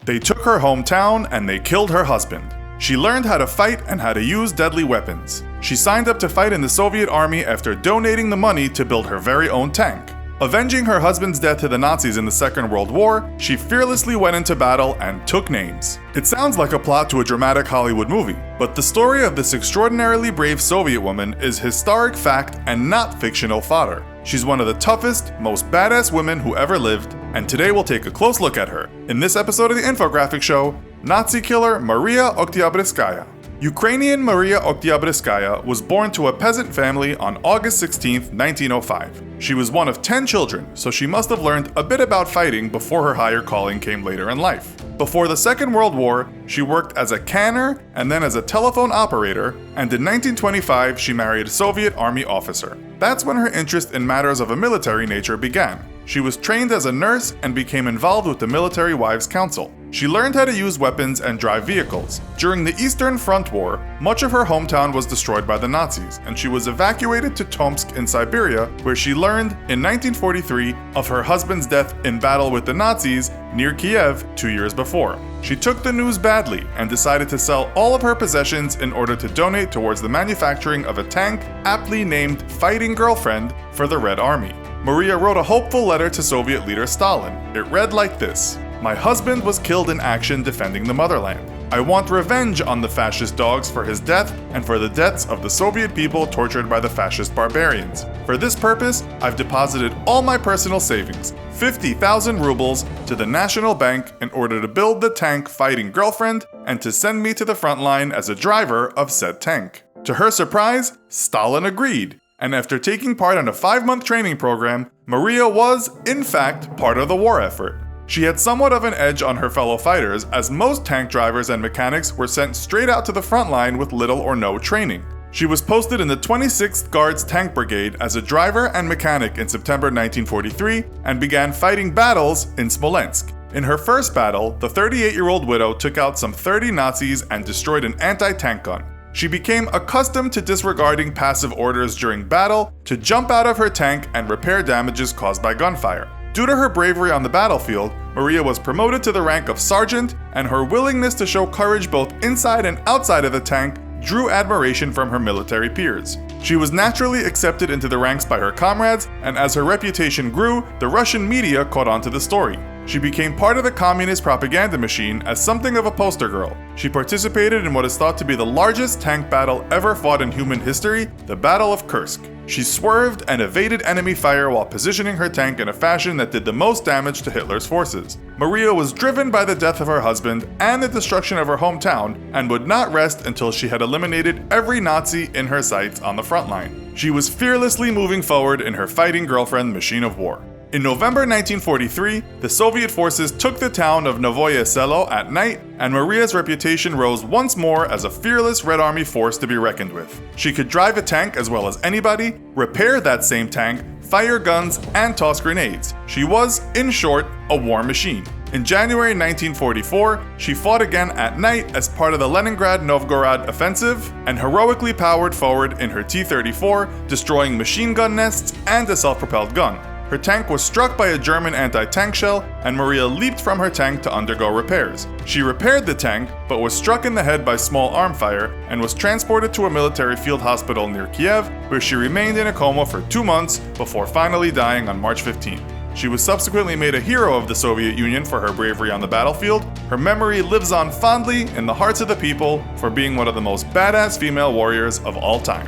They took her hometown and they killed her husband. She learned how to fight and how to use deadly weapons. She signed up to fight in the Soviet army after donating the money to build her very own tank. Avenging her husband's death to the Nazis in the Second World War, she fearlessly went into battle and took names. It sounds like a plot to a dramatic Hollywood movie, but the story of this extraordinarily brave Soviet woman is historic fact and not fictional fodder. She's one of the toughest, most badass women who ever lived, and today we'll take a close look at her in this episode of the infographic show, Nazi killer Maria Oktyabrskaya. Ukrainian Maria Oktyabrskaya was born to a peasant family on August 16, 1905. She was one of 10 children, so she must have learned a bit about fighting before her higher calling came later in life. Before the Second World War, she worked as a canner and then as a telephone operator, and in 1925 she married a Soviet army officer. That's when her interest in matters of a military nature began. She was trained as a nurse and became involved with the Military Wives' Council. She learned how to use weapons and drive vehicles. During the Eastern Front War, much of her hometown was destroyed by the Nazis, and she was evacuated to Tomsk in Siberia, where she learned in 1943 of her husband's death in battle with the Nazis near Kiev 2 years before. She took the news badly and decided to sell all of her possessions in order to donate towards the manufacturing of a tank aptly named Fighting Girlfriend for the Red Army. Maria wrote a hopeful letter to Soviet leader Stalin. It read like this: "My husband was killed in action defending the motherland. I want revenge on the fascist dogs for his death and for the deaths of the Soviet people tortured by the fascist barbarians. For this purpose, I've deposited all my personal savings, 50,000 rubles, to the National Bank in order to build the tank Fighting Girlfriend and to send me to the front line as a driver of said tank." To her surprise, Stalin agreed. And after taking part in a 5-month training program, Maria was, in fact, part of the war effort. She had somewhat of an edge on her fellow fighters, as most tank drivers and mechanics were sent straight out to the front line with little or no training. She was posted in the 26th Guards Tank Brigade as a driver and mechanic in September 1943 and began fighting battles in Smolensk. In her first battle, the 38-year-old widow took out some 30 Nazis and destroyed an anti-tank gun. She became accustomed to disregarding passive orders during battle to jump out of her tank and repair damages caused by gunfire. Due to her bravery on the battlefield, Maria was promoted to the rank of sergeant, and her willingness to show courage both inside and outside of the tank drew admiration from her military peers. She was naturally accepted into the ranks by her comrades, and as her reputation grew, the Russian media caught on to the story. She became part of the communist propaganda machine as something of a poster girl. She participated in what is thought to be the largest tank battle ever fought in human history, the Battle of Kursk. She swerved and evaded enemy fire while positioning her tank in a fashion that did the most damage to Hitler's forces. Maria was driven by the death of her husband and the destruction of her hometown and would not rest until she had eliminated every Nazi in her sights on the front line. She was fearlessly moving forward in her Fighting Girlfriend machine of war. In November 1943, the Soviet forces took the town of Novoye Selo at night, and Maria's reputation rose once more as a fearless Red Army force to be reckoned with. She could drive a tank as well as anybody, repair that same tank, fire guns, and toss grenades. She was, in short, a war machine. In January 1944, she fought again at night as part of the Leningrad-Novgorod offensive and heroically powered forward in her T-34, destroying machine gun nests and a self-propelled gun. Her tank was struck by a German anti-tank shell, and Maria leaped from her tank to undergo repairs. She repaired the tank, but was struck in the head by small arm fire and was transported to a military field hospital near Kiev, where she remained in a coma for 2 months before finally dying on March 15. She was subsequently made a hero of the Soviet Union for her bravery on the battlefield. Her memory lives on fondly in the hearts of the people for being one of the most badass female warriors of all time.